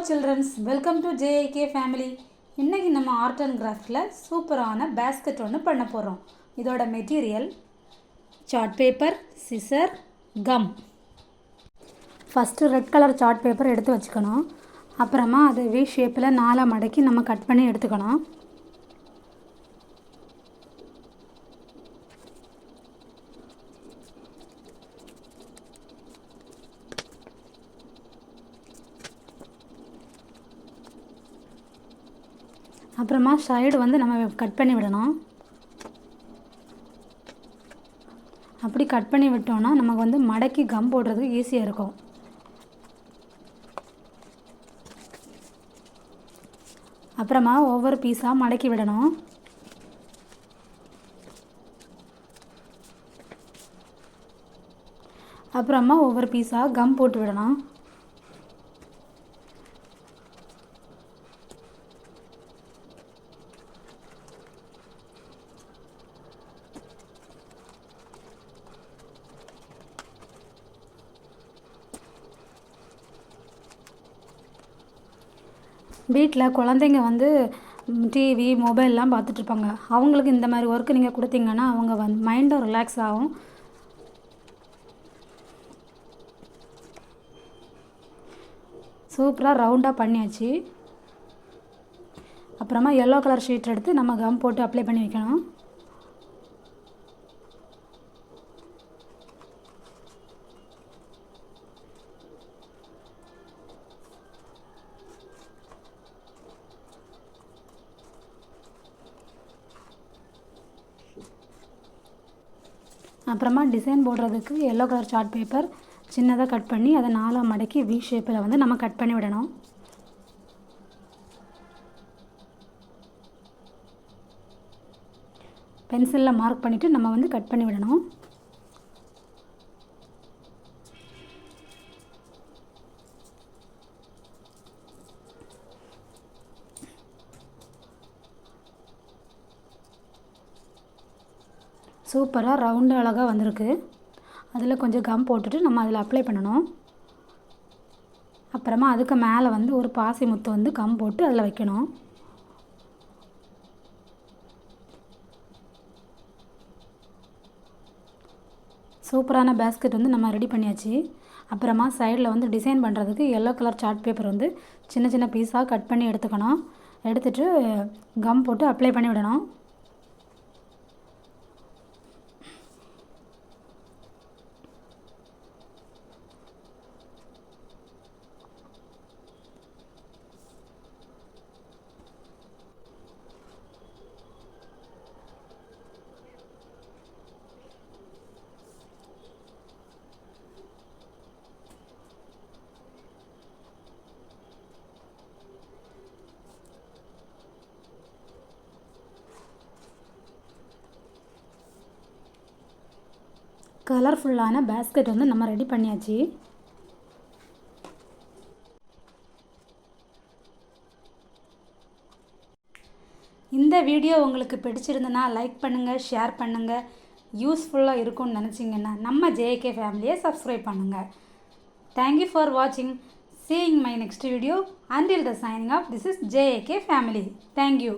childrens, welcome to JIK family. இன்னைக்கு நம்ம art and கிராஃப்ட்ல சூப்பரான basket ஒன்று பண்ண போறோம். இதோட material chart paper, scissor, gum. First red colour chart paper எடுத்து வச்சுக்கணும். அப்புறமா அதை வி ஷேப்பில் நாலா மடக்கி நம்ம கட் பண்ணி எடுத்துக்கணும். அப்புறமா சைடு வந்து நம்ம கட் பண்ணி விடணும். அப்படி கட் பண்ணி விட்டோம்னா நமக்கு வந்து மடக்கி கம் போடுறதுக்கு ஈஸியாக இருக்கும். அப்புறமா ஒவ்வொரு பீஸாக மடக்கி விடணும். அப்புறமா ஒவ்வொரு பீஸாக கம் போட்டு விடணும். வீட்டில் குழந்தைங்க வந்து டிவி மொபைல்லாம் பார்த்துட்ருப்பாங்க. அவங்களுக்கு இந்த மாதிரி ஒர்க்கு நீங்கள் கொடுத்தீங்கன்னா அவங்க வந்து மைண்டும் ரிலாக்ஸ் ஆகும். சூப்பராக ரவுண்டாக பண்ணியாச்சு. அப்புறமா எல்லோ கலர் ஷீட் எடுத்து நம்ம கம் போட்டு அப்ளை பண்ணி வைக்கணும். அப்புறமா டிசைன் போடுறதுக்கு எல்லோ கலர் சார்ட் பேப்பர் சின்னதாக கட் பண்ணி அதை நாலாக மடக்கி வி ஷேப்பில் வந்து நம்ம கட் பண்ணி விடணும். பென்சிலில் மார்க் பண்ணிவிட்டு நம்ம வந்து கட் பண்ணி விடணும். சூப்பராக ரவுண்டு அழகாக வந்திருக்கு. அதில் கொஞ்சம் கம் போட்டுட்டு நம்ம அதில் அப்ளை பண்ணணும். அப்புறமா அதுக்கு மேலே வந்து ஒரு பாசி முத்து வந்து கம் போட்டு அதில் வைக்கணும். சூப்பரான பேஸ்கெட் வந்து நம்ம ரெடி பண்ணியாச்சு. அப்புறமா சைடில் வந்து டிசைன் பண்ணுறதுக்கு எல்லோ கலர் சார்ட் பேப்பர் வந்து சின்ன சின்ன பீஸாக கட் பண்ணி எடுத்துக்கணும். எடுத்துகிட்டு கம் போட்டு அப்ளை பண்ணி விடணும். கலர்ஃபுல்லான பேஸ்கெட் வந்து நம்ம ரெடி பண்ணியாச்சு. இந்த வீடியோ உங்களுக்கு பிடிச்சிருந்தனா லைக் பண்ணுங்கள், ஷேர் பண்ணுங்கள். யூஸ்ஃபுல்லாக இருக்கும்னு நினச்சிங்கன்னா நம்ம ஜேகே ஃபேமிலியை சப்ஸ்கிரைப் பண்ணுங்கள். தேங்க்யூ ஃபார் வாட்சிங். Seeing my next video. Until the signing off, this is JAK family. Thank you.